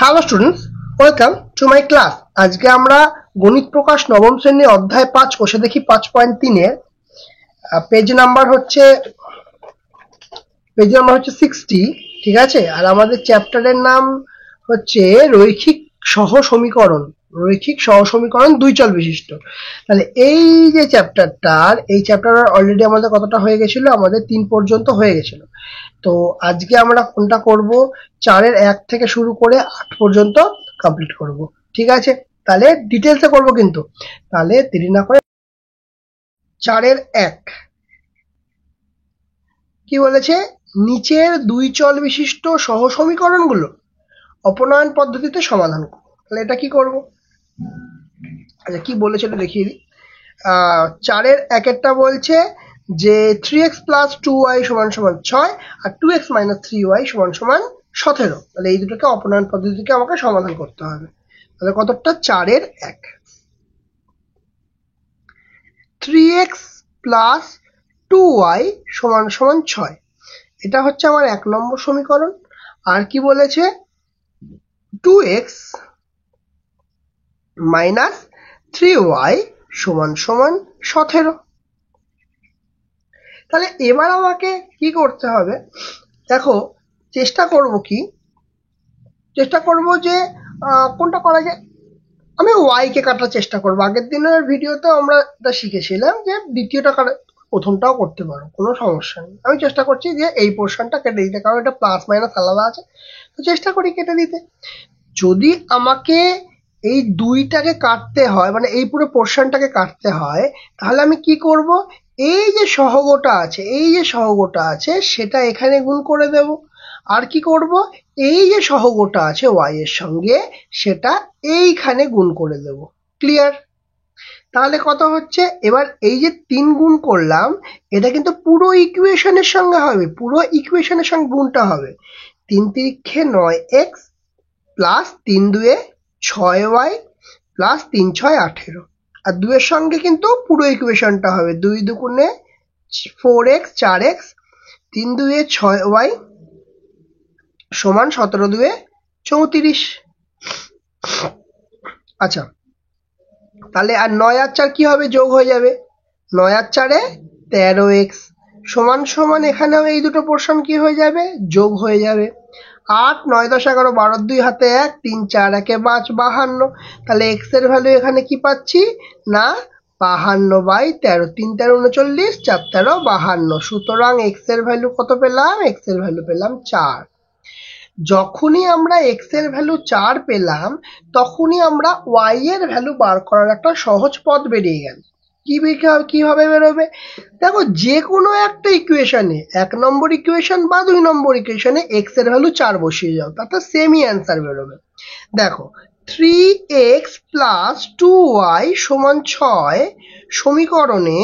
Hello students, welcome to my class. আজকে আমরা গণিত প্রকাশ নবম শ্রেণীর অধ্যায় 5 কোষে দেখি 5.3 এর পেজ নাম্বার হচ্ছে 60। ঠিক আছে, আর আমাদের চ্যাপ্টারের নাম হচ্ছে রৈখিক সহ সমীকরণ। রৈখিক সহ সমীকরণ দুই চল বিশিষ্ট। তাহলে এই যে চ্যাপ্টার অলরেডি আমাদের কতটা হয়ে গেছিল? আমাদের 3 পর্যন্ত হয়ে গেছিল। তো আজকে আমরা কোনটা করব? 4-এর 1 থেকে শুরু করে 8 পর্যন্ত কমপ্লিট করব। ঠিক আছে, তাহলে ডিটেলসে করব কিন্তু। তাহলে দেরি না করে 4-এর 1 কি বলেছে? নিচের দুই চল বিশিষ্ট সহ সমীকরণগুলো অপনয়ন পদ্ধতিতে সমাধান করো। তাহলে এটা কি করব? আচ্ছা, কি বলেছে এটা দেখিয়ে দিই। 4-এর 1-এরটা বলছে যে 3x প্লাস 2y সমান সমান 6 আর 2x মাইনাস 3y সমান সমান 17। তাহলে এই দুটোকে অপনয়ন পদ্ধতিতে আমাকে সমাধান করতে হবে। তাহলে কতটা? 4-এর 1। 3x প্লাস 2y সমান সমান 6, এটা হচ্ছে আমার 1 নম্বর সমীকরণ। আর কি বলেছে? 2x মাইনাস 3y সমান সমান 17। তাহলে এবার আমাকে কি করতে হবে? দেখো, চেষ্টা করব যে কোনটা করা যায়। আমি y কে কাটার চেষ্টা করব। আগের দিনের ভিডিওতে আমরা এটা শিখেছিলাম যে দ্বিতীয়টা প্রথমটাও করতে পারো, কোনো সমস্যা নেই। আমি চেষ্টা করছি যে এই পোর্শনটা কেটে দিতে, কারণ এটা প্লাস মাইনাস আলাদা আছে, তো চেষ্টা করি কেটে দিতে। যদি আমাকে এই দুইটাকে কাটতে হয়, মানে এই পুরো পোর্শনটাকে কাটতে হয়, তাহলে আমি কি করব? এই যে সহগটা আছে সেটা এখানে গুণ করে দেব। আর কি করব? এই যে সহগটা আছে y এর সঙ্গে সেটা এইখানে গুণ করে দেব। ক্লিয়ার? তাহলে কত হচ্ছে? এবার এই যে 3 গুণ করলাম, এটা কিন্তু পুরো ইকুয়েশনের সঙ্গে হবে, পুরো ইকুয়েশনের সঙ্গে গুণটা হবে। 3 তিরিক্ষে 9x প্লাস 3 দুয়ে 6y প্লাস 3 6 18। আর 2 এর সঙ্গে কিন্তু পুরো ইকুয়েশনটা হবে। 2 দুগুণে 4x 4x, 3 দুয়ে 6y সমান 17 দুয়ে 34। আচ্ছা, তাহলে আর 9 আর 4 কি হবে? যোগ হয়ে যাবে। 9 আর 4-এ 13x সমান সমান এখানেও এই দুটো পোর্শন কি হয়ে যাবে? যোগ হয়ে যাবে। 8 9 10 11 12 2 হাতে 1 3 4 1 5 52। তাহলে x এর ভ্যালু এখানে কি পাচ্ছি না? 52/13। 3 13 39, 4 13 52। সুতরাং x এর ভ্যালু কত পেলাম? x এর ভ্যালু পেলাম 4। যখনই আমরা x এর ভ্যালু 4 পেলাম, তখনই আমরা y এর ভ্যালু বার করার একটা সহজ পথ বেরিয়ে গেল। কিভাবে বেরোবে? দেখো, যে কোনো একটা ইকুয়েশনে, 1 নম্বর ইকুয়েশন বা 2 নম্বর ইকুয়েশনে x এর ভ্যালু 4 বসিয়ে যাও, তাতে সেমই অ্যান্সার বেরোবে। দেখো, 3x প্লাস 2y সমান 6 সমীকরণে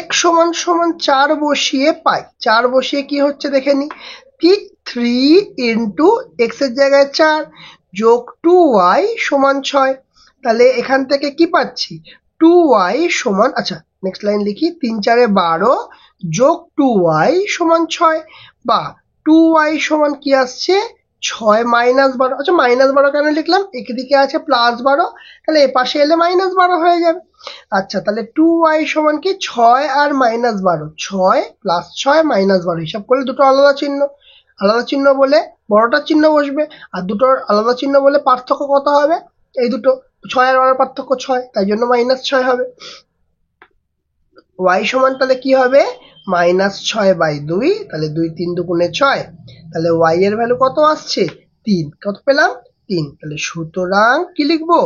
x সমান সমান 4 বসিয়ে পাই। 4 বসিয়ে কি হচ্ছে দেখে নি। কি 3 ইন্টু x এর জায়গায় 4 যোগ 2y সমান 6। তাহলে এখান থেকে কি পাচ্ছি? 2y সমান, আচ্ছা নেক্সট লাইন লিখি, 3 4 12 যোগ 2y সমান 6, বা 2y সমান কি আসছে? 6 মাইনাস 12। আচ্ছা, মাইনাস 12 কেন লিখলাম? একদিকে আছে প্লাস 12, তাহলে এ পাশে এলে মাইনাস 12 হয়ে যাবে। আচ্ছা, তাহলে 2y সমান কি? 6 আর মাইনাস 12, 6 প্লাস 6 মাইনাস 12। হিসাব করলে দুটো আলাদা চিহ্ন বলে বড়টার চিহ্ন বসবে, আর দুটোর আলাদা চিহ্ন বলে পার্থক্য কত হবে? এই দুটো 6 আর 12 পার্থক্য 6, তাই জন্য -6 হবে। y সমান তাহলে কি হবে? -6/2। তাহলে 2 3 দুগুণে 6, তাহলে y এর ভ্যালু কত আসছে? 3। কত পেলাম? 3। তাহলে সুতরাং কি লিখবো?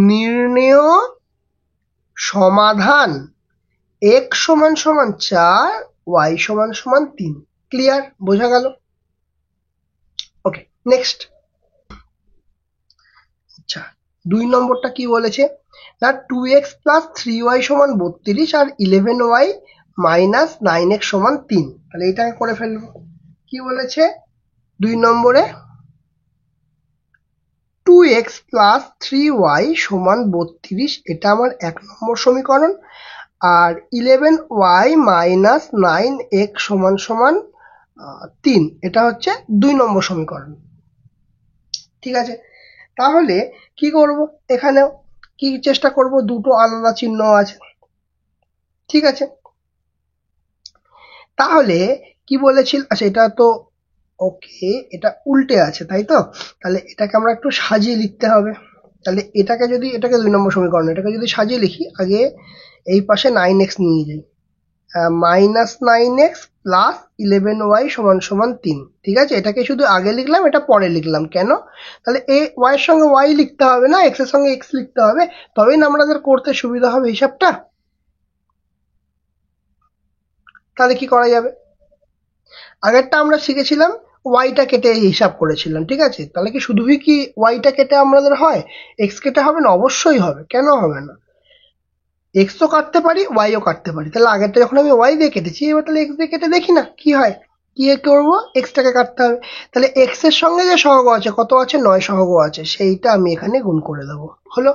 নির্ণেয় সমাধান x সমান সমান 4, y সমান সমান 3। ক্লিয়ার? বোঝা গেল? ওকে, নেক্সট। আচ্ছা, 2 নম্বরটা কি বলেছে না? 2x প্লাস 3y সমান 32 আর 11y মাইনাস 9x সমান 3। তাহলে এটাকে করে ফেলবো। কি বলেছে 2 নম্বরে? 2x প্লাস 3y সমান 32, এটা আমার 1 নম্বর সমীকরণ। আর 11y মাইনাস 9x সমান সমান 3, এটা হচ্ছে 2 নম্বর সমীকরণ। ঠিক আছে, তাহলে কি করব, এখানেও কি চেষ্টা করব, দুটো আলাদা চিহ্ন আছে। ঠিক আছে, তাহলে কি বলেছিল, আচ্ছা এটা তো ওকে, এটা উল্টে আছে তাই তো, তাহলে এটাকে আমরা একটু সাজিয়ে লিখতে হবে। তাহলে এটাকে যদি, এটাকে 2 নম্বর সমীকরণ, এটাকে যদি সাজিয়ে লিখি, আগে এই পাশে 9x নিয়ে যাই, -9x প্লাস 11y সমান সমান 3। ঠিক আছে, এটাকে শুধু আগে লিখলাম, এটা পরে লিখলাম কেন, তাহলে এ y এর সঙ্গে y লিখতে হবে না, x এর সঙ্গে x লিখতে হবে, তবেই না আমাদের করতে সুবিধা হবে হিসাবটা। তাহলে কি করা যাবে, আগেরটা আমরা শিখেছিলাম ওয়াইটা কেটে হিসাব করেছিলাম। ঠিক আছে, তাহলে কি শুধুই কি ওয়াইটা কেটে আমাদের হয়, এক্স কেটে হবে না? অবশ্যই হবে, কেন হবে না, এক্স তো কাটতে পারি, ওয়াইও কাটতে পারি। তাহলে আগেরটা যখন আমি ওয়াই দিয়ে কেটেছি, এবার তাহলে এক্স দিয়ে কেটে দেখি না কি হয়। কি করবো, এক্সটাকে কাটতে হবে। তাহলে এক্স এর সঙ্গে যে সহগ আছে, কত আছে, 9 সহগ আছে, সেইটা আমি এখানে গুণ করে দেবো। হলো,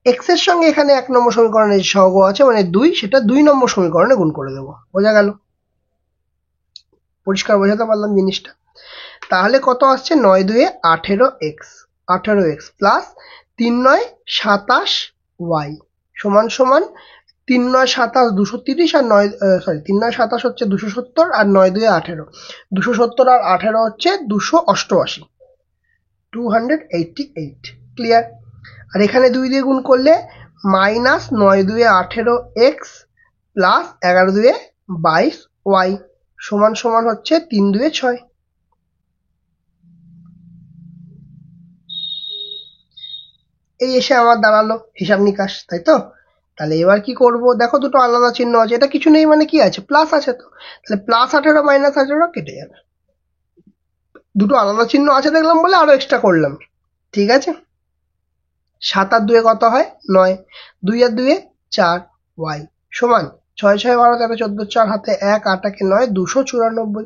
এক্স এর সঙ্গে এখানে 1 নম্বর সমীকরণে যে সহগ আছে মানে 2, সেটা 2 নম্বর সমীকরণে গুণ করে দেবো। বোঝা গেল? পরিষ্কার বোঝাতে পারলাম জিনিসটা? তাহলে কত আসছে, 9 2 18x, 18x প্লাস 3 9 27 y সমান সমান 3 9 27 230 আর 9 সরি 3 9 27 হচ্ছে 270 আর 9 2 18, 270 আর 18 হচ্ছে 288, 288। ক্লিয়ার? আর এখানে 2 দিয়ে গুণ করলে মাইনাস 9 2 18x প্লাস 11 2 22y সমান সমান হচ্ছে 3 2 6। এই এসে আমার দাঁড়ালো হিসাব নিকাশ, তাই তো? তাহলে এবার কি করব, দেখো দুটো আলাদা চিহ্ন আছে, এটা কিছু নেই মানে কি আছে, প্লাস আছে তো, তাহলে +18 -18 কেটে যাবে। দুটো আলাদা চিহ্ন আছে দেখলাম বলে আরো এক্সট্রা করলাম। ঠিক আছে, 7 আর 2 কত হয়, 9, 2 আর 2 4, y সমান 6 6 12 13 14 4 হাতে 1, 8 8 9, 294,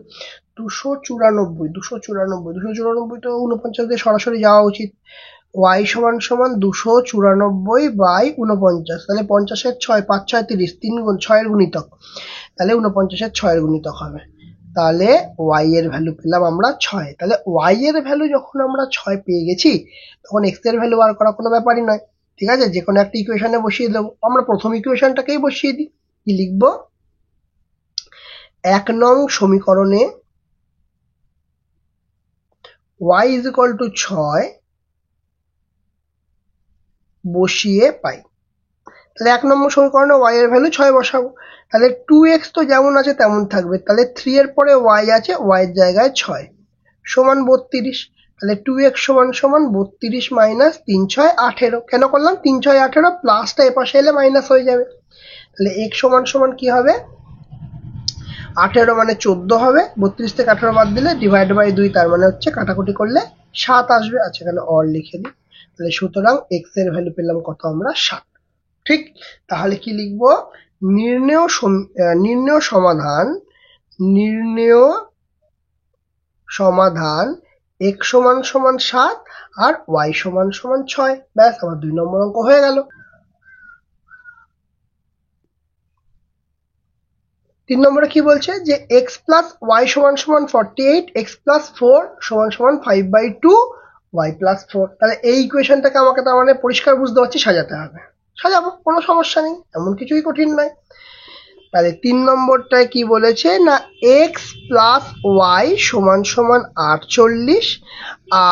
294, 294, 294 তো 49 দিয়ে সরাসরি যাওয়া উচিত। y সমান সমান 294/49, তাহলে 50 এর 6, 5 6 30, 3 গুণ 6 এর গুণিতক, তাহলে 49 এর 6 এর গুণিতক হবে। তাহলে y এর ভ্যালু পেলাম আমরা 6। তাহলে y এর ভ্যালু যখন আমরা 6 পেয়ে গেছি, তখন x এর ভ্যালু বার করা কোনো ব্যাপারই নয়। ঠিক আছে, যে কোনো একটা ইকুয়েশনে বসিয়ে দেবো। আমরা প্রথম ইকুয়েশনটাকেই বসিয়ে দিই। কি লিখবো, 1 নং সমীকরণে y = 6 বসিয়ে পাই। তাহলে 1 নম্বর সমীকরণে y এর ভ্যালু 6 বসাবো। তাহলে 2x তো যেমন আছে তেমন থাকবে, তাহলে 3 এর পরে y আছে, y এর জায়গায় 6 সমান 32। তাহলে 2x সমান সমান 32 মাইনাস 3 6 18। কেন করলাম, 3 6 18, প্লাসটা এপাশে এলে মাইনাস হয়ে যাবে। তাহলে x সমান সমান কি হবে, 18 মানে 14 হবে, 32 থেকে 18 বাদ দিলে ডিভাইড বাই 2, তার মানে হচ্ছে কাটাকুটি করলে 7 আসবে। আচ্ছা, এখানে অর লিখে দিই। তাহলে সুতরাং x এর ভ্যালু পেলাম কত আমরা, 7। ঠিক, তাহলে কি লিখব, নির্ণেয় সমাধান x সমান সমান 7 আর y সমান সমান 6। ব্যাস, আমার 2 নম্বর অঙ্ক হয়ে গেল। 3 নম্বরে কি বলছে যে x প্লাস y সমান সমান 48, x প্লাস 4 সমান সমান 5/2, y প্লাস 4। তাহলে এই ইকুয়েশনটাকে আমাকে তার মানে পরিষ্কার বুঝতে পারছি সাজাতে হবে। সাজাবো, কোনো সমস্যা নেই, এমন কিছুই কঠিন নয়। তাহলে 3 নম্বরটায় কি বলেছে না, x প্লাস y সমান সমান 48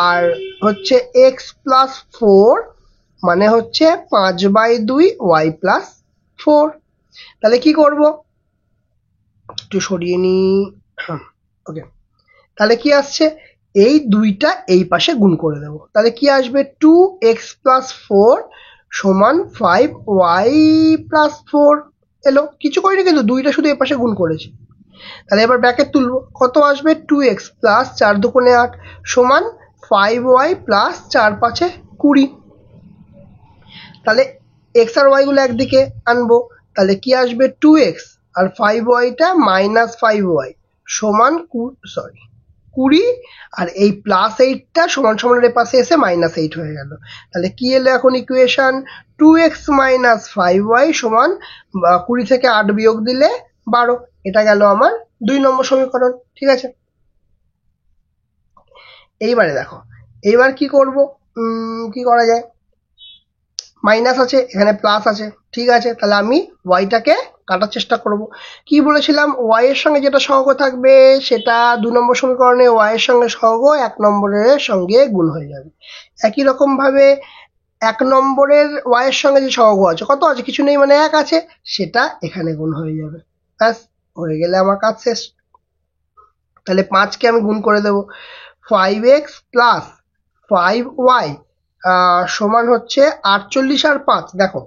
আর হচ্ছে x প্লাস 4 মানে হচ্ছে 5/2 y প্লাস 4। তাহলে কি করব, একটু সরিয়ে নি, ওকে। তাহলে কি আসছে, এই দুইটা এই পাশে গুণ করে দেবো। তাহলে কি আসবে, 2x প্লাস 4 সমান 5y প্লাস 4 এলো। কিছু করিনি কিন্তু, দুইটা শুধু এই পাশে গুণ করেছি। তাহলে এবার ব্র্যাকেট তুলবো, কত আসবে, 2x প্লাস 4 2 8 সমান 5y প্লাস 4 5 20। তাহলে x আর y গুলো একদিকে আনবো, তাহলে কি আসবে, 2x আর 5yটা মাইনাস 5y সমান 20, আর এই প্লাস 8টা সমান সমানের পাশে এসে মাইনাস 8 হয়ে গেল। তাহলে কি এলো এখন ইকুয়েশন, 2x মাইনাস 5y সমান 20 থেকে 8 বিয়োগ দিলে 12। এটা গেল আমার 2 নম্বর সমীকরণ। ঠিক আছে, এইবারে দেখো, এইবার কি করব, কি করা যায়, মাইনাস আছে এখানে প্লাস আছে, ঠিক আছে, তাহলে আমি ওয়াইটাকে কাটার চেষ্টা করব। কি বলেছিলাম, ওয়াই এর সঙ্গে যেটা সহগ থাকবে সেটা 2 নম্বর সমীকরণে ওয়াই এর সঙ্গে সহগ 1 নম্বরের সঙ্গে গুণ হয়ে যাবে। একই রকম ভাবে 1 নম্বরের ওয়াই এর সঙ্গে যে সহগ আছে, কত আছে, কিছু নেই মানে 1 আছে, সেটা এখানে গুণ হয়ে যাবে। ব্যাস, হয়ে গেলে আমার কাজ শেষ। তাহলে 5কে আমি গুণ করে দেব, 5x প্লাস 5y সমান হচ্ছে 48 আর 5। দেখো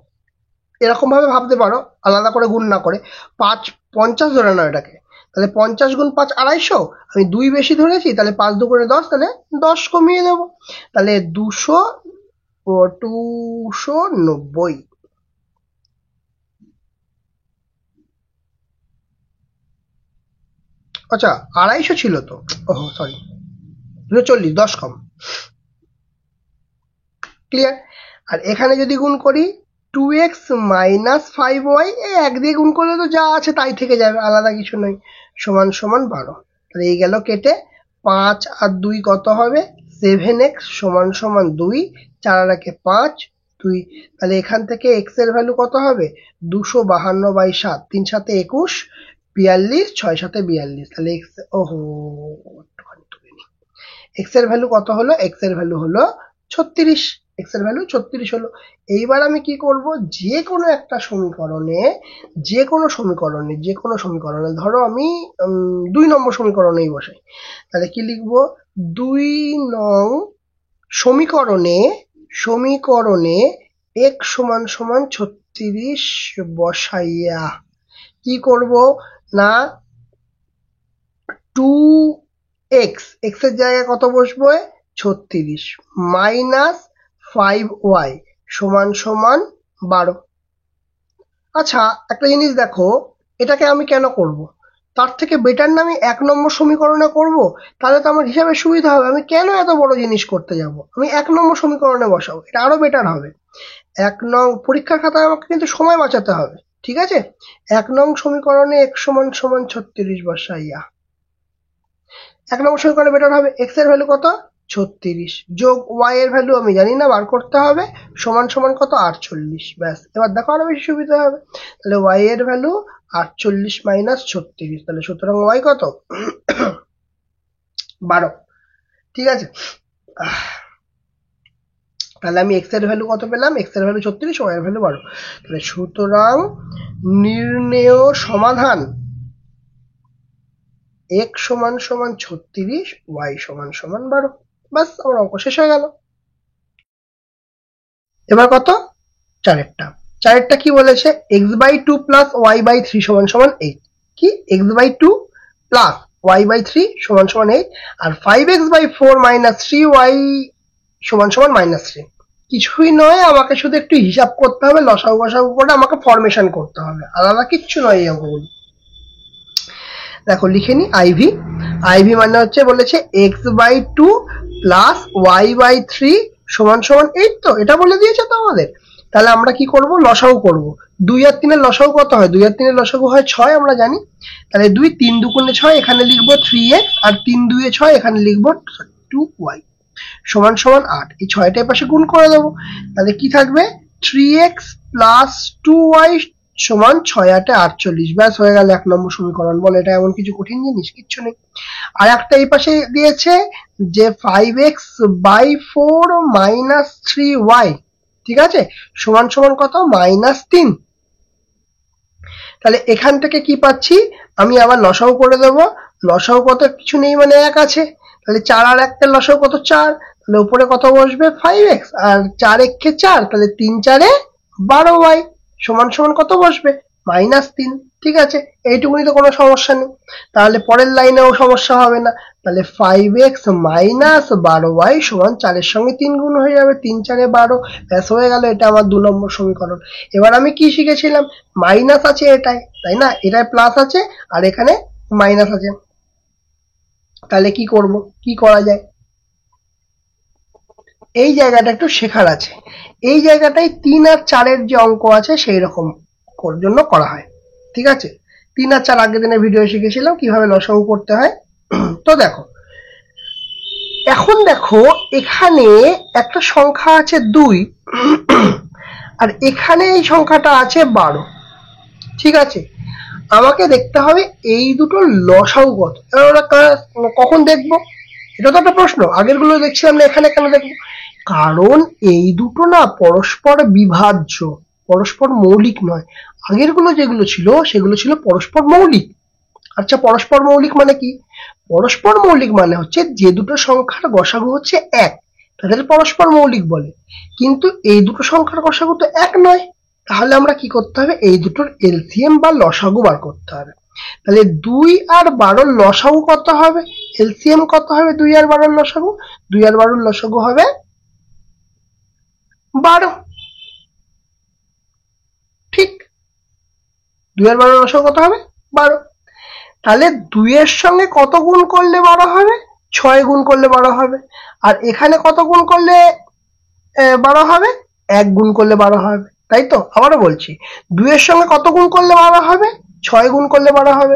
এরকম ভাবে ভাবতে পারো, আলাদা করে গুণ না করে, 5 50 ধরে নাও এটাকে, তাহলে 50 গুণ 5 250, আমি 2 বেশি ধরেছি, তাহলে 5 2 করে 10, তাহলে 10 কমিয়ে দেবো, তাহলে 290। আচ্ছা 250 ছিল তো, ওহ সরি, 240, 10 কম, ক্লিয়ার। আর এখানে যদি গুণ করি 2x মাইনাস 5y, এই 1 দিয়ে গুণ করলে তো যা আছে তাই থেকে যাবে, আলাদা কিছু নয়, সমান সমান 12। তাহলে এই গেল কেটে, 5 আর 2 কত হবে, 7x সমান সমান 2, 4 আর 1 5, 2, তাহলে এখান থেকে x এর ভ্যালু কত হবে, 252/7, 3 7 21, 42, 6 7 42, তাহলে x, ওহো x এর ভ্যালু কত হলো, x এর ভ্যালু হলো 36, x এর ভ্যালু 36 হলো। এইবার আমি কি করব, যে কোনো একটা সমীকরণে, যে কোনো সমীকরণে ধরো আমি 2 নম্বর সমীকরণেই বসাই, তাহলে কি লিখব, 2 নং সমীকরণে x সমান সমান 36 বসাইয়া কি করব না, 2x, x এর জায়গায় কত বসবে, 36 মাইনাস 5y সমান সমান 12। আচ্ছা একটা জিনিস দেখো, এটাকে আমি কেন করব, তার থেকে বেটার না আমি 1 নম্বর সমীকরণে করব, তাহলে তো আমার হিসাবে সুবিধা হবে। আমি কেন এত বড় জিনিস করতে যাব, আমি 1 নম্বর সমীকরণে বসাবো, এটা আরো বেটার হবে। 1 নং পরীক্ষার খাতায় আমাকে কিন্তু সময় বাঁচাতে হবে, ঠিক আছে। 1 নং সমীকরণে x সমান সমান 36 বসাইয়া, 1 নম্বর সমীকরণে বেটার হবে, x এর ভ্যালু কত, 36 যোগ y এর ভ্যালু আমি জানি না, বার করতে হবে, সমান সমান কত, 48। ব্যাস, এবার দেখো আরো বেশি সুবিধা হবে। তাহলে y এর ভ্যালু 48 মাইনাস 36, তাহলে সুতরাং y কত, 12, ঠিক আছে। তাহলে আমি x এর ভ্যালু কত পেলাম, x এর ভ্যালু 36, y এর ভ্যালু 12, তাহলে সুতরাং নির্ণেয় সমাধান x সমান সমান 36, y সমান সমান 12। বাস, আমার অঙ্ক শেষ হয়ে গেল। এবার কত, চারেরটা কি বলেছে, x/2 প্লাস y/3 সমান সমান 8, কি x/2 প্লাস y/3 সমান সমান 8, আর 5x/4 মাইনাস 3y সমান সমান -3। কিছুই নয়, আমাকে শুধু একটু হিসাব করতে হবে, লসাগু গসাগু করে আমাকে ফরমেশন করতে হবে, আলাদা কিচ্ছু নয় এই অঙ্কগুলো। দেখো লিখে নি, আইভি মানে হচ্ছে বলেছে x/2 প্লাস y/3 সমান সমান 8, তো এটা বলে দিয়েছে তো আমাদের। তাহলে আমরা কি করব, লসাগু করব। 2 আর 3 এর লসাগু কত হয়, 2 আর 3 এর লসাগু হয় 6, আমরা জানি। তাহলে 2 3 দুগুণে 6, এখানে লিখবো 3x, আর 3 2 এ 6, এখানে লিখবো 2y সমান সমান 8। এই 6টা পাশে গুণ করে দেবো, তাহলে কি থাকবে, 3x প্লাস 2y সমান 6 8 48। ব্যাস, হয়ে গেল 1 নম্বর সমীকরণ। বল এটা এমন কিছু কঠিন জিনিস, কিচ্ছু নেই। আর একটা এই পাশে দিয়েছে যে 5x/4 মাইনাস 3y, ঠিক আছে, সমান সমান কত, -3। তাহলে এখান থেকে কি পাচ্ছি, আমি আবার লসাগু করে দেবো, লসাগু কত, কিছু নেই মানে 1 আছে, তাহলে 4 আর 1 এর লসাগু কত, 4, তাহলে উপরে কত বসবে, 5x, আর 4 1 4, তাহলে 3 4 12y সমান সমান কত বসবে, -3। ঠিক আছে, এইটুকুনি তো কোনো সমস্যা নেই। তাহলে পরের লাইনেও সমস্যা হবে না, তাহলে 5x মাইনাস 12y সমান 4 এর সঙ্গে 3 গুণ হয়ে যাবে, 3 4 12। ব্যাস, হয়ে গেল, এটা আমার 2 নম্বর সমীকরণ। এবার আমি কি শিখেছিলাম, মাইনাস আছে এটাই, তাই না, এটায় প্লাস আছে আর এখানে মাইনাস আছে, তাহলে কি করব, কি করা যায়, এই জায়গাটা একটু শেখার আছে। এই জায়গাটায় 3 আর 4 এর যে অঙ্ক আছে সেই রকম জন্য করা হয়, ঠিক আছে। 3 আর 4 আগের দিনের ভিডিও শিখেছিলাম কিভাবে লসাগু করতে হয়। তো দেখো এখন দেখো এখানে একটা সংখ্যা আছে 2 আর এখানে এই সংখ্যাটা আছে 12। ঠিক আছে, আমাকে দেখতে হবে এই দুটোর লসাগু কত। আমরা কখন দেখবো? এটা তো একটা প্রশ্ন। আগের গুলো দেখছিলাম না, এখানে কেন দেখবো? কারণ এই দুটো না পরস্পর বিভাজ্য, পরস্পর মৌলিক নয়। আগের গুলো যেগুলো ছিল সেগুলো ছিল পরস্পর মৌলিক। আচ্ছা, পরস্পর মৌলিক মানে কি? পরস্পর মৌলিক মানে হচ্ছে যে দুটো সংখ্যার গসাগু হচ্ছে 1 তাদের পরস্পর মৌলিক বলে। কিন্তু এই দুটো সংখ্যার গসাগু তো 1 নয়। তাহলে আমরা কি করতে হবে? এই দুটোর এলসিএম বা লসাগু বার করতে হবে। তাহলে 2 আর 12 লসাগু কত হবে? এলসিএম কত হবে 2 আর 12 লসাগু? 2 আর 12 লসাগু হবে 12। ঠিক, 2 আর 12 লসাগু কত হবে? 12। তাহলে 2 এর সঙ্গে কত গুণ করলে 12 হবে? 6 গুণ করলে 12 হবে। আর এখানে কত গুণ করলে 12 হবে? 1 গুণ করলে 12 হবে। তাই তো? আবারও বলছি, 2 এর সঙ্গে কত গুণ করলে 12 হবে? 6 গুণ করলে 12 হবে।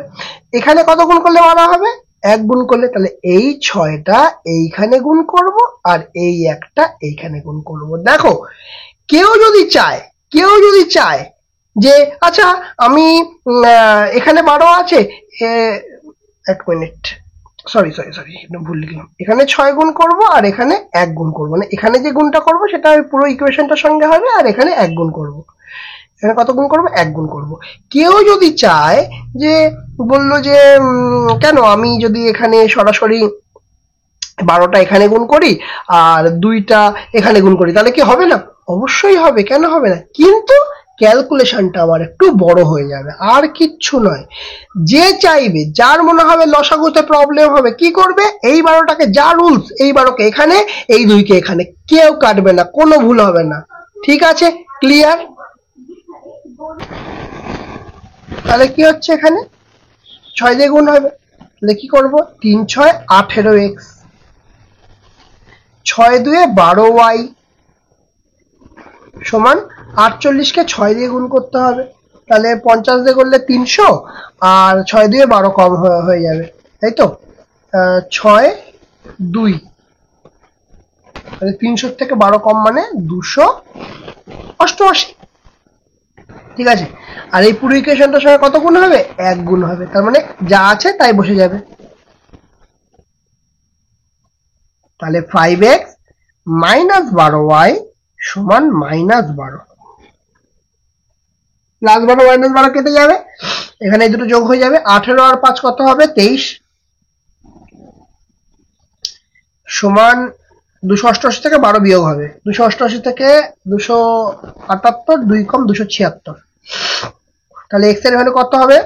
এখানে কত গুণ করলে 12 হবে? 1 গুণ করলে। তাহলে এই 6টা এইখানে গুণ করব আর এই একটা এইখানে গুণ করব। দেখো, কেউ যদি চায় যে আচ্ছা আমি এখানে 12 আছে, 1 মিনিট, সরি ভুল লিখলাম। এখানে 6 গুণ করব আর এখানে 1 গুণ করব। মানে এখানে যে গুণটা করব সেটা পুরো ইকুয়েশনটার সঙ্গে হবে, আর এখানে 1 গুণ করব। এখানে কত গুণ করব? 1 গুণ করব। কেউ যদি চায় যে, বললো যে কেন আমি যদি এখানে সরাসরি 12টা এখানে গুণ করি আর 2টা এখানে গুণ করি, তাহলে কি হবে না? অবশ্যই হবে, কেন হবে না? কিন্তু ক্যালকুলেশনটা আমার একটু বড় হয়ে যাবে, আর কিচ্ছু নয়। যে চাইবে, যার মনে হবে লসাগুতে প্রবলেম হবে, কি করবে? এই 12টাকে, যা রুলস, এই 12কে এখানে, এই 2কে এখানে, কেউ কাটবে না, কোনো ভুল হবে না। ঠিক আছে, ক্লিয়ার? তাহলে কি হচ্ছে? এখানে 6 দিয়ে গুণ হবে। তাহলে কি করবো? 3 6 18x, 6 2 12y সমান 48কে 6 দিয়ে গুণ করতে হবে। তাহলে 50 দিয়ে করলে 300, আর 6 দিয়ে 12 কম হয়ে যাবে, তাই তো? 6 2, তাহলে 300 থেকে 12 কম মানে 288। ঠিক আছে, আর এই পুরো ইকুয়েশনটার সঙ্গে কত গুণ হবে? 1 গুণ হবে। তার মানে যা আছে তাই বসে যাবে। তাহলে 5x মাইনাস 12y সমান -12। প্লাস 12 মাইনাস 12 কেটে যাবে, এখানে এই দুটো যোগ হয়ে যাবে। 18 আর 5 কত হবে? 23 সমান 288 থেকে 12 বিয়োগ হবে। 288 থেকে 278, 2 কম 276। তাহলে x এর ভ্যালু কত হবে?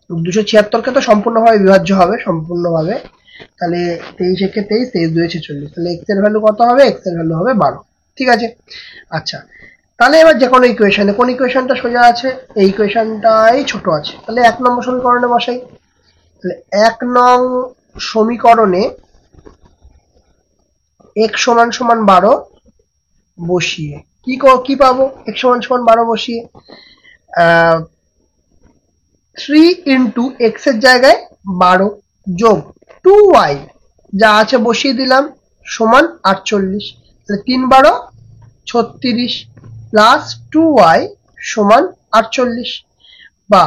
276কে তো সম্পূর্ণভাবে বিভাজ্য হবে, সম্পূর্ণভাবে। তাহলে 23 একে 23, 23 2 46। তাহলে x এর ভ্যালু কত হবে? x এর ভ্যালু হবে 12। ঠিক আছে, আচ্ছা। তাহলে এবার যে কোনো ইকুয়েশনে, কোন ইকুয়েশনটা সোজা আছে? এই ইকুয়েশনটাই ছোট আছে। তাহলে 1 নম্বর সমীকরণে বসাই। তাহলে 1 নং সমীকরণে x সমান সমান 12 বসিয়ে কি পাবো? x সমান সমান 12 বসিয়ে 3 ইন্টু x এর জায়গায় 12 যোগ 2y যা আছে বসিয়ে দিলাম সমান 48। তাহলে 3 12 36 প্লাস 2y সমান 48, বা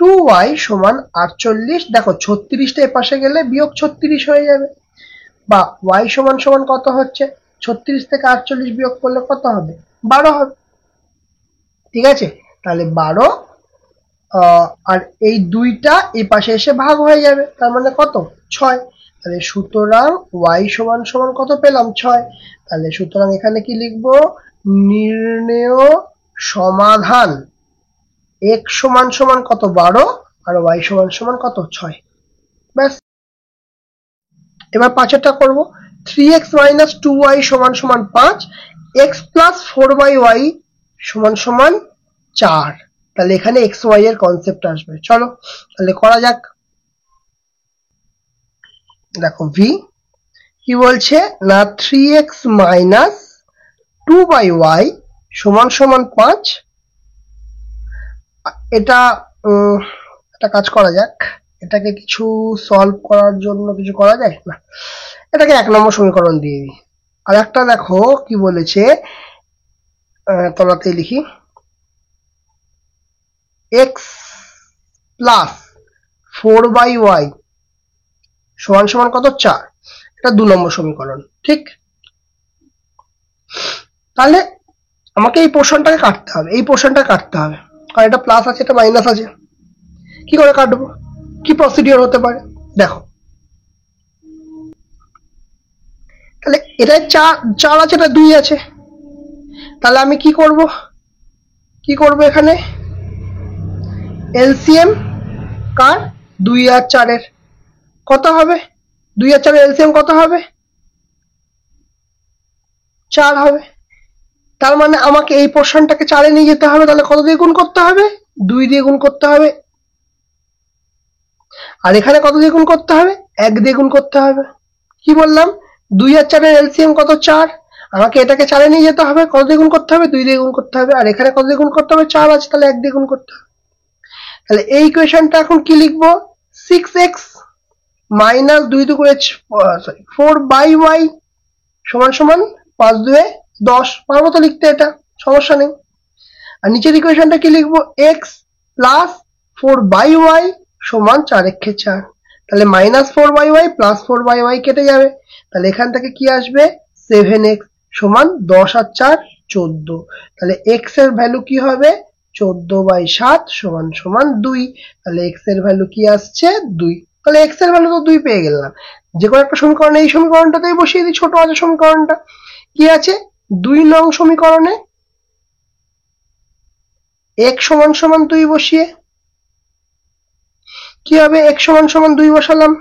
2y সমান 48। দেখো 36টা এ পাশে গেলে বিয়োগ 36 হয়ে যাবে, বা y সমান সমান কত হচ্ছে? 36 থেকে 48 বিয়োগ করলে কত হবে? 12 হবে। ঠিক আছে, তাহলে 12, আর এই 2টা এই পাশে এসে ভাগ হয়ে যাবে, তার মানে কত? 6। তাহলে সুতরাং y সমান সমান কত পেলাম? 6। তাহলে সুতরাং এখানে কি লিখবো? নির্ণেয় সমাধান x সমান সমান কত? 12, আর y সমান সমান কত? 6। ব্যাস। এবার 5এরটা করব। 3x minus 2y সমান সমান 5, x plus 4y সমান সমান 4। তাহলে এখানে xy এর কনসেপ্ট আসবে। চলো তাহলে করা যাক। দেখো v কি বলছে না, 3x minus 2y সমান সমান 5। এটা একটা কাজ করা যাক, এটাকে কিছু সলভ করার জন্য কিছু করা যায় না। এটাকে 1 নম্বর সমীকরণ দিয়ে দিই। আর একটা দেখো কি বলেছে, তলাতে লিখি, x প্লাস 4/y সমান সমান কত, 4। এটা 2 নম্বর সমীকরণ, ঠিক। তাহলে আমাকে এই পোর্শনটাকে কাটতে হবে, এই পোর্শনটা কাটতে হবে, কারণ এটা প্লাস আছে এটা মাইনাস আছে। কি করে কাটবো, কি প্রসিডিওর হতে পারে দেখো। তাহলে এটা 4 আছে, এটা 2 আছে। তাহলে আমি কি করব এখানে, এলসিএম কার 2 আর 4 এর কত হবে, 2 আর 4 এর এলসিএম কত হবে, 4 হবে। তার মানে আমাকে এই পোর্শনটাকে 4 এ নিয়ে যেতে হবে, তাহলে কত দিয়ে গুণ করতে হবে, 2 দিয়ে গুণ করতে হবে। আর এখানে কত দিয়ে গুণ করতে হবে, 1 দিয়ে গুণ করতে হবে। কি বললাম, 2 আর 4 এর এলসিএম কত, 4। আমাকে এটাকে 4 এ নিয়ে যেতে হবে, কত দিয়ে গুণ করতে হবে, 2 দিয়ে গুণ করতে হবে। আর এখানে কত দিয়ে গুণ করতে হবে, 4 আছে, তাহলে 1 দিয়ে গুণ করতে হবে। তাহলে এই ইকুয়েশনটা এখন কি লিখবো, 6x মাইনাস 2 দুগুণে 4/y সমান সমান 5 2 10। পারবো তো লিখতে, এটা সমস্যা নেই। আর নিচের ইকুয়েশনটা কি লিখবো, x প্লাস 4/y সমান 4x 4। তাহলে মাইনাস 4/y প্লাস 4/y কেটে যাবে, তাহলে এখান থেকে কি আসবে, 7x সমান 10 আর 4 14। তাহলে x এর ভ্যালু কি হবে, 14/7 সমান সমান 2। তাহলে x এর ভ্যালু কি আসছে, 2। তাহলে x এর ভ্যালু তো 2 পেয়ে গেলাম। যে কোনো একটা সমীকরণে এই সমীকরণটাতেই বসিয়ে দিই, ছোট আছে সমীকরণটা। কি আছে, 2 নং সমীকরণে x সমান সমান 2 বসিয়ে কি হবে, x সমান সমান 2 বসালাম,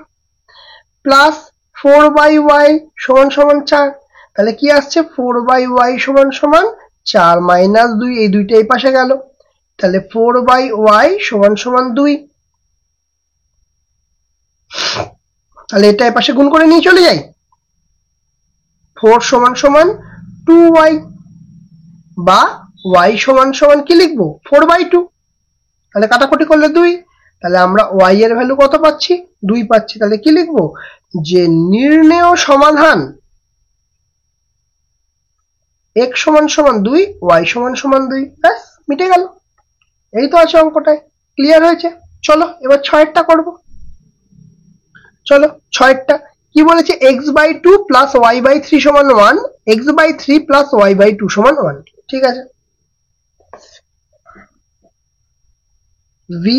প্লাস 4/y সমান সমান 4। তাহলে কি আসছে, 4/y সমান সমান 4 মাইনাস 2, এই দুইটা এই পাশে গেল। তাহলে 4/y সমান সমান 2। তাহলে এটা এই পাশে গুণ করে নিয়ে চলে যাই, 4 সমান সমান 2y, বা y সমান সমান কি লিখবো, 4/2। তাহলে কাটাকুটি করলে 2। তাহলে আমরা y এর ভ্যালু কত পাচ্ছি, 2 পাচ্ছি। তাহলে কি লিখবো, যে নির্ণেয় সমাধান x সমান সমান 2, y সমান সমান 2। ব্যাস মিটে গেল। এই তো আছে অঙ্কটায়, ক্লিয়ার হয়েছে। চলো এবার 6 করবো। চলো 6 কি বলেছে, x/2 প্লাস y/3 সমান 1, x/3 প্লাস y/2 সমান 1। ঠিক আছে, vi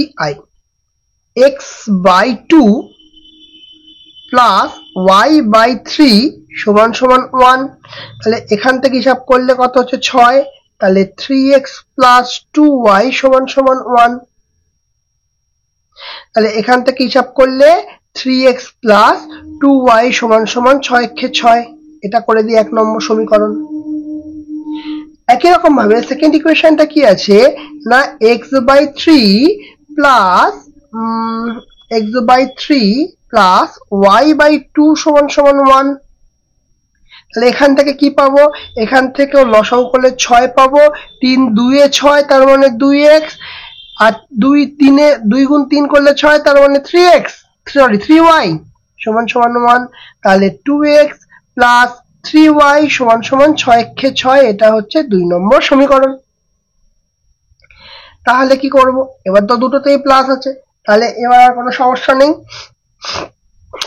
x/2 প্লাস y/3 সমান সমান 1। তাহলে এখান থেকে হিসাব করলে কত হচ্ছে, 6। তাহলে 3x প্লাস 2y সমান সমান 1। তাহলে এখান থেকে হিসাব করলে 3x প্লাস 2y সমান সমান 6 এটা করে দিই 1 নম্বর সমীকরণ। একই রকম ভাবে সেকেন্ড ইকুয়েশনটা কি আছে না, x/3 প্লাস y/2 সমান সমান 1। তাহলে এখান থেকে কি পাবো, এখান থেকেও লসাগু করলে 6 পাবো, 3 2 এ 6 তার মানে 2x, আর 2 গুণ 3 করলে 6 তার মানে 3y সমান সমান 1। তাহলে 2x প্লাস 3y সমান সমান 6 এটা হচ্ছে 2 নম্বর সমীকরণ। তাহলে কি করব, এবার তো দুটোতেই প্লাস আছে, তাহলে এবার আর কোনো সমস্যা নেই।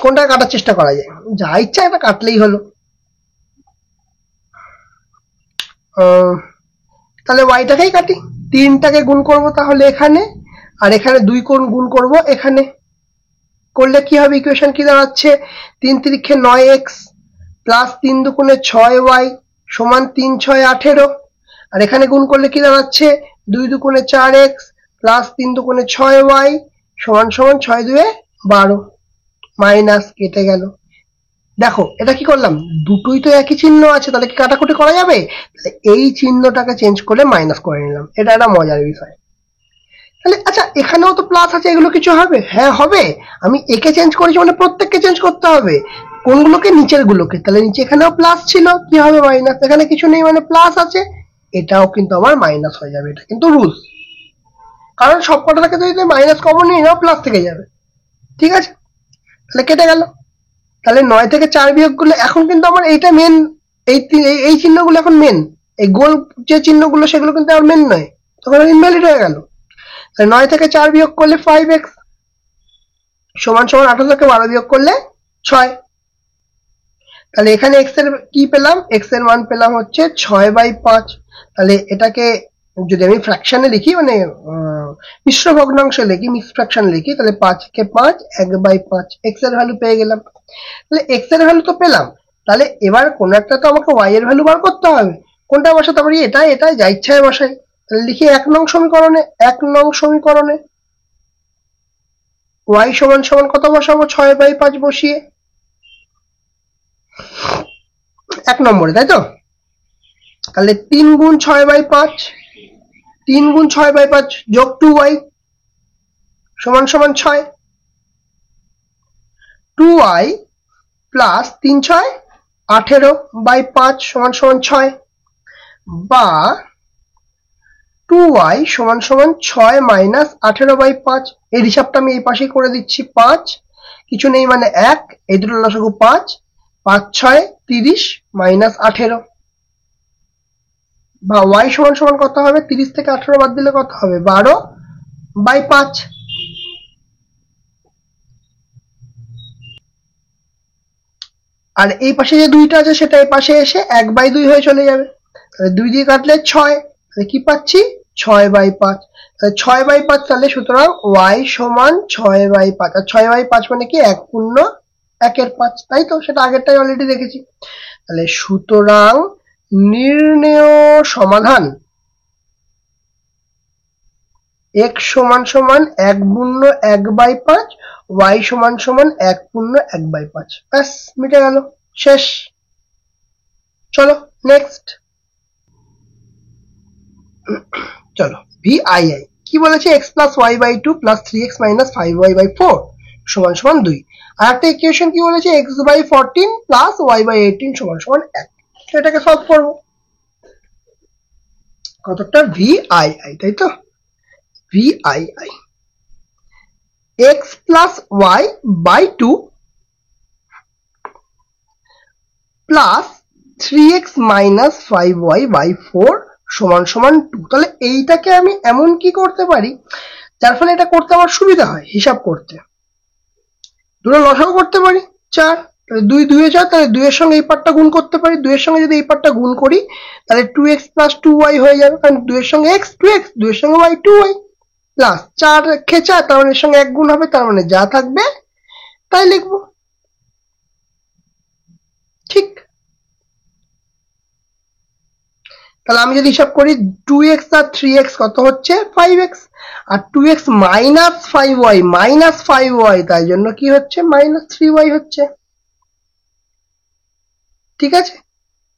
কোনটা কাটার চেষ্টা করা যায়, যা ইচ্ছা এটা কাটলেই হলো। তাহলে ওয়াইটাকেই কাটি, 3টাকে গুণ করব তাহলে এখানে, আর এখানে 2 গুণ করব এখানে। করলে কি হবে, ইকুয়েশন কি দাঁড়াচ্ছে, 3 3 9x প্লাস 3 2 6y সমান 3 6 18। আর এখানে গুণ করলে কি দাঁড়াচ্ছে, 2 2 4x প্লাস 3 2 6y সমান সমান 6 2 12। মাইনাস কেটে গেল। দেখো এটা কি করলাম, দুটোই তো একই চিহ্ন আছে, তাহলে কি কাটাকুটি করা যাবে, তাহলে এই চিহ্নটাকে চেঞ্জ করে মাইনাস করে নিলাম। এটা একটা মজার বিষয়। তাহলে আচ্ছা এখানেও তো প্লাস আছে, এগুলো কিছু হবে, হ্যাঁ হবে। আমি একে চেঞ্জ করেছি মানে প্রত্যেককে চেঞ্জ করতে হবে, কোনগুলোকে, নিচের গুলোকে। তাহলে নিচে এখানেও প্লাস ছিল, কি হবে মাইনাস, এখানে কিছু নেই মানে প্লাস আছে, এটাও কিন্তু আমার মাইনাস হয়ে যাবে। এটা কিন্তু রুলস, কারণ সবকটা থেকে যদি মাইনাস কমন নিয়ে নাও প্লাস থেকে যাবে। ঠিক আছে, তাহলে কেটে গেল। তাহলে 9 থেকে 4 বিয়োগ করলে এখন কিন্তু আমার এইটা মেন, এই চিহ্নগুলো এখন মেন, এই গোল যে চিহ্নগুলো সেগুলো কিন্তু আর মেন নয়, তখন ইনভ্যালিড হয়ে গেল। তাহলে 9 থেকে 4 বিয়োগ করলে 5x সমান সমান 18 থেকে 12 বিয়োগ করলে 6। তাহলে এখানে x এর কি পেলাম, x এর মান পেলাম হচ্ছে 6/5। তাহলে এটাকে যদি আমি ফ্র্যাকশনে লিখি, মানে মিশ্র ভগ্নাংশে লিখি, মিক্স ফ্র্যাকশন লিখি, তাহলে 5 কে 5 1/5 x এর ভ্যালু পেয়ে গেলাম। তাহলে x এর ভ্যালু তো পেলাম, তাহলে এবার কোন একটা তো আমাকে y এর ভ্যালু বার করতে হবে। কোনটা বসাতে পারি, এটা যা ইচ্ছায় বসাই। তাহলে লিখি 1 নং সমীকরণে y সমান সমান কত বসাবো, 6/5 বসিয়ে 1 নম্বরে, তাই তো। তাহলে 3 গুণ 6/5, 3 গুণ 6/5 যোগ 2y সমান সমান 6। 2y প্লাস 3 6 18/5 সমান সমান 6, বা 2y সমান সমান 6 মাইনাস 18/5। এই হিসাবটা আমি এই পাশে করে দিচ্ছি, 5 কিছু নেই মানে 1, এই দুটো লসাগু 5, 5 6 30 মাইনাস 18, বা y সমান সমান কত হবে, 30 থেকে 18 বাদ দিলে কত হবে, 12/5। আর এই পাশে যে 2টা আছে সেটা এই পাশে এসে 1/2 হয়ে চলে যাবে। তাহলে 2 দিয়ে কাটলে 6, তাহলে কি পাচ্ছি, 6/5। তাহলে 6/5, তাহলে সুতরাং y সমান 6/5। আর 6/5 মানে কি 1/1/5, তাই তো, সেটা আগেরটাই অলরেডি দেখেছি। তাহলে সুতরাং নির্ণেয় সমাধান x সমান সমান 1/1/5, y সমান সমান 1/1/5। ব্যাস মিটে গেল, শেষ। চলো নেক্সট, চলো VII কি বলেছে, x plus y/2 plus 3x minus 5y/4 সমান সমান 2। আর একটা ইকুয়েশন কি বলেছে, x/14 প্লাস y/18 সমান সমান 1। এটাকে সলভ করবো, কতটা VII, তাই তো। VII x plus y/2 plus 3x minus 5y/4 সমান সমান 2। তাহলে এইটাকে আমি এমন কি করতে পারি যার ফলে এটা করতে আমার সুবিধা হয়, হিসাব করতে। দুটো লসাগু করতে পারি, 4, তাহলে 2 2 এ 4, তাহলে 2 এর সঙ্গে এই পার্টটা গুণ করতে পারি। 2 এর সঙ্গে যদি এই পার্টটা গুণ করি তাহলে 2x প্লাস 2y হয়ে যাবে, কারণ 2 এর সঙ্গে x 2x, 2 এর সঙ্গে y 2y, প্লাস 4 কে 4, তার মানে এর সঙ্গে 1 গুণ হবে, তার মানে যা থাকবে তাই লিখবো, ঠিক। তাহলে আমি যদি হিসাব করি 2x আর 3x কত হচ্ছে 5x, আর 2x মাইনাস 5y তাই জন্য কি হচ্ছে মাইনাস 3y হচ্ছে, ঠিক আছে।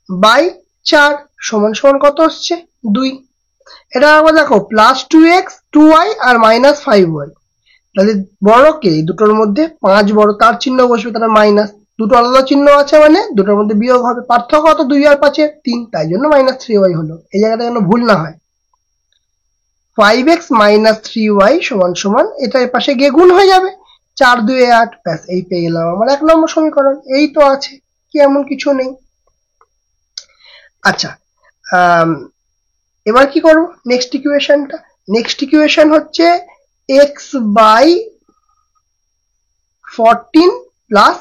বাই 4 সমান সমান কত হচ্ছে 2। এটা আবার দেখো, প্লাস 2x 2y আর মাইনাস 5y, তাহলে বড় কে, দুটোর মধ্যে 5 বড়, তার চিহ্ন বসবে, তাহলে মাইনাস। দুটো আলাদা চিহ্ন আছে মানে দুটোর মধ্যে বিয়োগ হবে, পার্থক্য কত, 2 আর 5 3, তাই জন্য মাইনাস 3y হলো। এই জায়গাটা যেন ভুল না হয়, 5x মাইনাস 3y সমান সমান, এটা এর পাশে গিয়ে গুণ হয়ে যাবে, 4 2 8, ব্যাস এই পেয়ে গেলাম আমার 1 নম্বর সমীকরণ। এই তো আছে, কি এমন কিছু নেই। আচ্ছা, এবার কি করব, নেক্সট ইকুয়েশনটা। নেক্সট ইকুয়েশন হচ্ছে x/14 প্লাস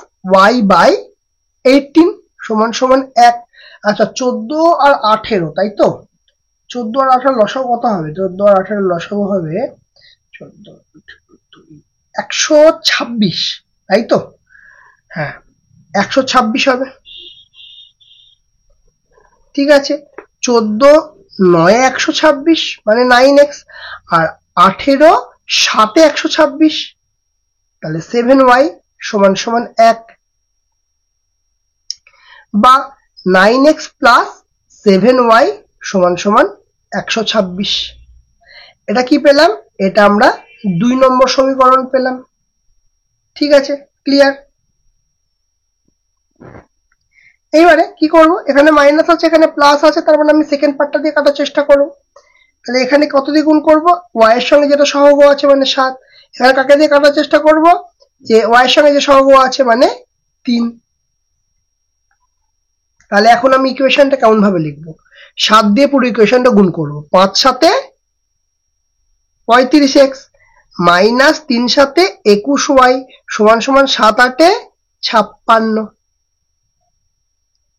y/18 সমান সমান 1। আচ্ছা, 14 আর 18, তাই তো। 14 আর 18 লসাগু কত হবে, 14 আর 18 লসাগু হবে 126, তাই তো। হ্যাঁ, 126 হবে, ঠিক আছে। 14 9 126 মানে 9x, আর 18 7 126, তাহলে 7y সমান সমান 1, বা 9x প্লাস 7y সমান সমান 126। এটা কি পেলাম, এটা আমরা 2 নম্বর সমীকরণ পেলাম, ঠিক আছে, ক্লিয়ার। এইবারে কি করব, এখানে মাইনাস আছে এখানে প্লাস আছে, তার মানে আমি সেকেন্ড পার্টটা দিয়ে কাটার চেষ্টা করব। তাহলে এখানে কত দিয়ে গুণ করব, y এর সঙ্গে যেটা সহগ আছে মানে 7, এখানে কাকে দিয়ে কাটার চেষ্টা করব, যে y এর সঙ্গে যে সহগ আছে মানে 3। তাহলে এখন আমি ইকুয়েশনটা কেমন ভাবে লিখবো? 7 দিয়ে পুরো ইকুয়েশনটা গুণ করবো। 5 সাথে 35x মাইনাস 3 সাথে 21y সমান সমান 7 8 56।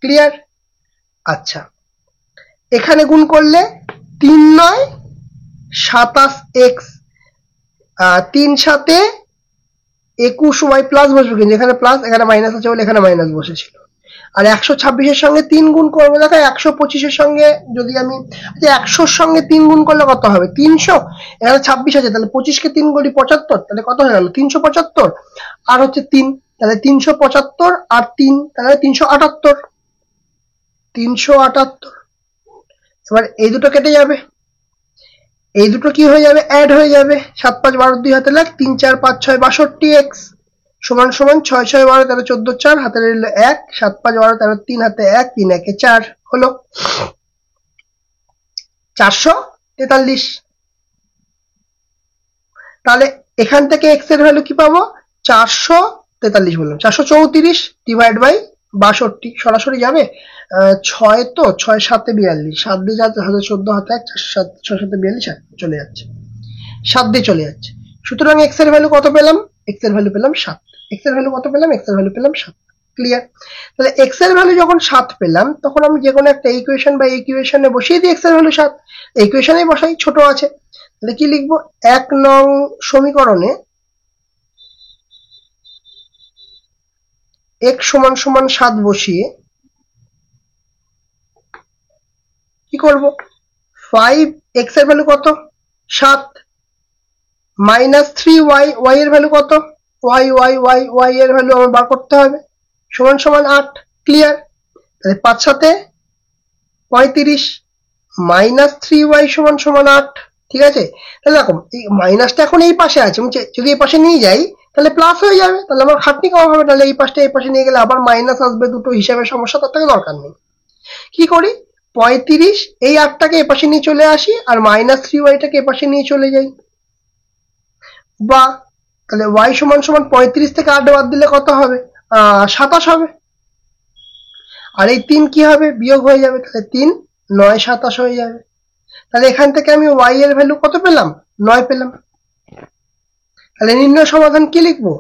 ক্লিয়ার? আচ্ছা, এখানে গুণ করলে 3 9 27x 3 সাথে 21y প্লাস বসবে, কিন্তু এখানে প্লাস এখানে মাইনাস আছে বলে এখানে মাইনাস বসেছিল। আর 126-এর সঙ্গে 3 গুণ করবো, দেখো 125-এর সঙ্গে যদি আমি 100-র সঙ্গে 3 গুণ করলে কত হবে? 300। এখানে 26 আছে, তাহলে 25-কে 3 করি 75, তাহলে কত হয়ে গেল? 375। আর হচ্ছে 3, তাহলে 375 আর 3 তাহলে 378। 378। এবার এই দুটো কেটে যাবে, এই দুটো কি হয়ে যাবে? অ্যাড হয়ে যাবে। 7 5 12 2 হাতে লাগ 3 4 5 6 62x সমান সমান 6 6 12 13 14 4 হাতে রইল 1 7 5 12 13 3 হাতে 1 3 1 4 হলো 443। তাহলে এখান থেকে x এর ভ্যালু কি পাবো? 443 বললাম, 434 ডিভাইড বাই 62। সরাসরি যাবে 6 তো 6 7 42 7 দিয়ে যাচ্ছে হাতে 14 হাতে 1 4 7 6 7 42 চলে যাচ্ছে, 7 দিয়ে চলে যাচ্ছে। সুতরাং x এর ভ্যালু কত পেলাম? x এর ভ্যালু পেলাম 7। x এর ভ্যালু কত পেলাম? x এর ভ্যালু পেলাম 7। ক্লিয়ার? তাহলে x এর ভ্যালু যখন 7 পেলাম তখন আমি যে কোনো একটা ইকুয়েশন বা ইকুয়েশনে বসিয়ে দিই x এর ভ্যালু 7। ইকুয়েশনেই বসাই, ছোট আছে। তাহলে কি লিখবো? 1 নং সমীকরণে x সমান সমান 7 বসিয়ে কি করব? 5x এর ভ্যালু কত? 7 মাইনাস 3y, y এর ভ্যালু কত? y এর ভ্যালু আমার বার করতে হবে, সমান সমান 8। ক্লিয়ার? তাহলে 5 সাথে 35 মাইনাস 3y সমান সমান 8। ঠিক আছে? তাহলে দেখো এই মাইনাসটা এখন এই পাশে আছে, আমি যদি এই পাশে নিয়ে যাই তাহলে প্লাস হয়ে যাবে, তাহলে আমার খাটনি কম হবে। তাহলে এই পাশটা এই পাশে নিয়ে গেলে আবার মাইনাস আসবে, দুটো হিসাবে সমস্যা, তার থেকে দরকার নেই। কি করি? 35 এই 8টাকে এই পাশে নিয়ে চলে আসি আর মাইনাস 3yটাকে এই পাশে নিয়ে চলে যাই। বা তাহলে y সমান সমান 35 থেকে 8 বাদ দিলে কত হবে? 27 হবে। আর এই 3 কি হবে? বিয়োগ হয়ে যাবে, তাহলে 3 9 27 হয়ে যাবে। তাহলে এখান থেকে আমি y এর ভ্যালু কত পেলাম? 9 পেলাম। তাহলে নির্ণয় সমাধান কি লিখবো?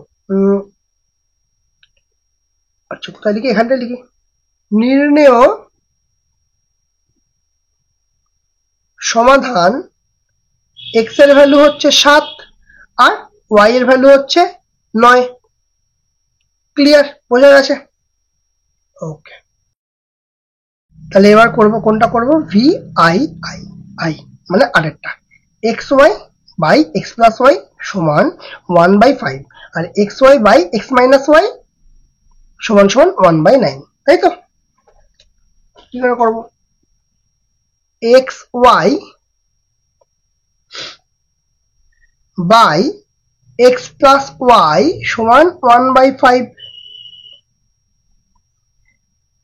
আচ্ছা, কোথায় লিখি? এখানটা লিখি। নির্ণয় সমাধান x এর ভ্যালু হচ্ছে 7 আর y এর ভ্যালু হচ্ছে 9। ক্লিয়ার? বোঝা গেছে? ওকে, তাহলে এবার করব কোনটা করব? ভি আই আই আই মানে আরেকটা X Y by x plus Y সমান 1/5 আর X Y by X minus Y সমান সমান 1/9। তাই তো? কি করে করব? X Y by x plus Y সমান 1/5।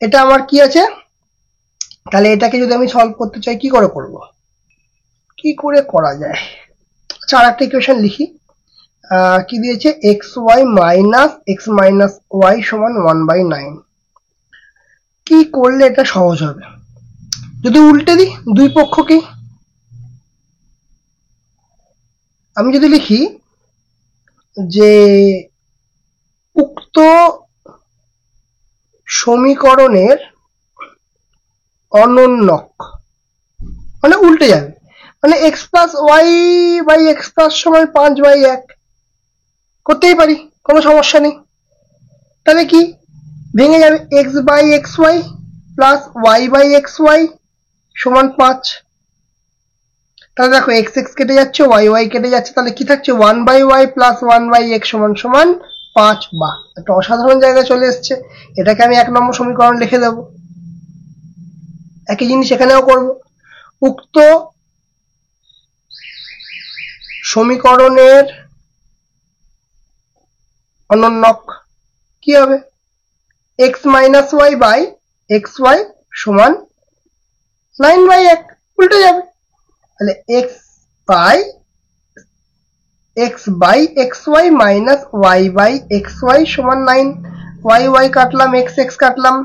এটা আমার কি আছে? তাহলে এটাকে যদি আমি সলভ করতে চাই কি করে করব? কি করে করা যায়? আচ্ছা, আর একটা ইকুয়েশন লিখি। কি দিয়েছে? X y minus x minus Y সমান 1/9। কি করলে এটা সহজ হবে? যদি উল্টে দিই দুই পক্ষকে, আমি যদি লিখি যে উক্ত সমীকরণের অনন্যক, মানে উল্টে যাবে, মানে x plus y by x plus সমান 5/1 করতেই পারি, কোনো সমস্যা নেই। তাহলে কি ভেঙে যাবে? X by x y plus y by x y সমান 5। তাহলে দেখো এক্স এক্স কেটে যাচ্ছে, ওয়াই ওয়াই কেটে যাচ্ছে, তাহলে কি থাকছে? 1/y প্লাস 1/x সমান সমান 5। বাহ, একটা অসাধারণ জায়গায় চলে এসছে। এটাকে আমি 1 নম্বর সমীকরণ লিখে দেব। একই জিনিস এখানেও করব। উক্ত সমীকরণের অনন্যক কি হবে? x minus y by x y সমান 9/1, উল্টে যাবে। তাহলে x by x y minus y by x y সমান 9। ওয়াই ওয়াই কাটলাম, এক্স এক্স কাটলাম,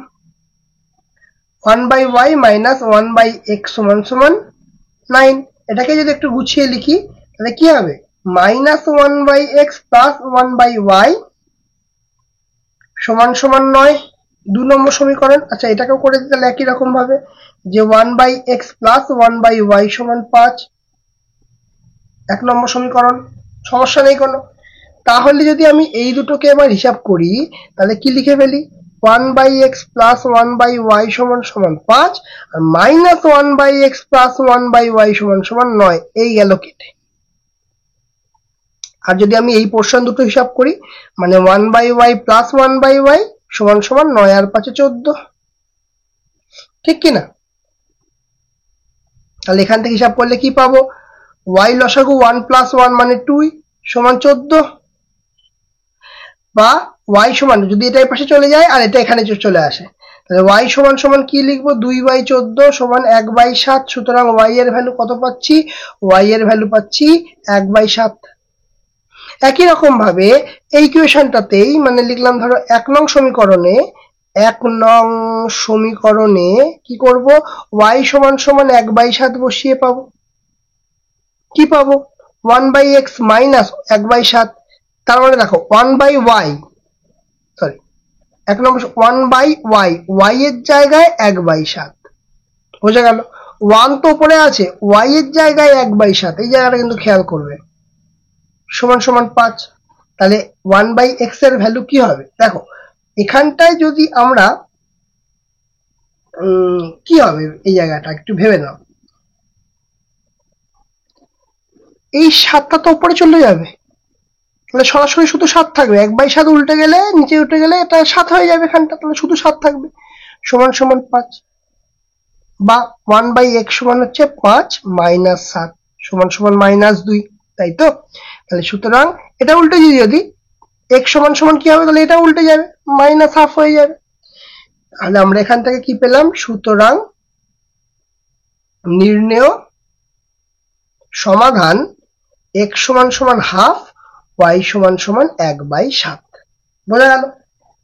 1/y মাইনাস 1/x সমান সমান 9। এটাকে যদি একটু গুছিয়ে লিখি তাহলে কি হবে, মাইনাস 1/x প্লাস 1/y সমান সমান 9, 2 নম্বর সমীকরণ। আচ্ছা, এটাকেও করে দিতে একই রকম ভাবে যে 1/x প্লাস 1/y সমান 5, 1 নম্বর সমীকরণ, সমস্যা নেই কোনো। তাহলে যদি আমি এই দুটোকে আবার হিসাব করি তাহলে কি লিখে ফেলি, 1/x প্লাস 1/y সমান সমান 5 আর মাইনাস 1/x প্লাস 1/y সমান সমান 9, এই গেল কেটে। আর যদি আমি এই পোর্শন দুটো হিসাব করি মানে 1/y প্লাস 1/y সমান সমান 9 আর 5 14, ঠিক কিনা? তাহলে এখান থেকে হিসাব করলে কি পাবো, y লসাগু 1 প্লাস 1 মানে 2 সমান 14, বা y সমান যদি এটা এই পাশে চলে যায় আর এটা এখানে চলে আসে তাহলে y সমান সমান কি লিখবো, 2/14 সমান 1/7। সুতরাং y এর ভ্যালু কত পাচ্ছি, y এর ভ্যালু পাচ্ছি 1/7। একই রকম ভাবে এই ইকুয়েশনটাতেই মানে লিখলাম ধরো 1 নং সমীকরণে কি করব, y সমান সমান 1/7 বসিয়ে পাবো, কি পাবো, 1/x মাইনাস 1/7। তার মানে দেখো 1/y, সরি 1 নম্বর 1/y, y এর জায়গায় 1/7, বোঝা গেল। 1 তো উপরে আছে, y এর জায়গায় 1/7, এই জায়গাটা কিন্তু খেয়াল করবে, সমান সমান 5। তাহলে 1/x এর ভ্যালু কি হবে, দেখো এখানটায় যদি আমরা কি হবে এই জায়গাটা একটু ভেবে নাও, এই 7টা তো উপরে চলে যাবে, তাহলে সরাসরি শুধু 7 থাকবে, 1/7 উল্টে গেলে নিচে উঠে গেলে এটা 7 হয়ে যাবে এখানটা, তাহলে শুধু 7 থাকবে সমান সমান 5, বা 1/x সমান হচ্ছে 5 মাইনাস 7 সমান সমান -2, তাই তো? তাহলে সুতরাং এটা উল্টে যদি x সমান সমান কি হবে, তাহলে এটা উল্টে যাবে, -1/2 হয়ে যাবে। তাহলে আমরা এখান থেকে কি পেলাম, সুতরাং নির্ণেয় সমাধান x সমান সমান হাফ, y সমান সমান 1/7, বোঝা গেল।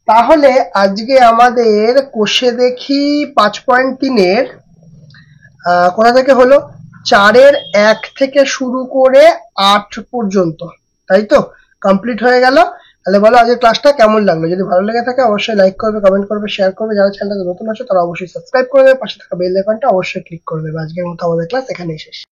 তাহলে আজকে আমাদের কোষে দেখি 5.3 এর কোথা থেকে হলো, 4 এর 1 থেকে শুরু করে 8 পর্যন্ত, তাই তো কমপ্লিট হয়ে গেল। তাহলে বলো আজকের ক্লাসটা কেমন লাগলো, যদি ভালো লেগে থাকে অবশ্যই লাইক করবে, কমেন্ট করবে, শেয়ার করবে, যারা চ্যানেলটাতে নতুন আছে তারা অবশ্যই সাবস্ক্রাইব করে দেবে, পাশে থাকা বেল আইকনটা অবশ্যই ক্লিক করে দেবে। আজকের মতো আমাদের ক্লাস এখানেই শেষ।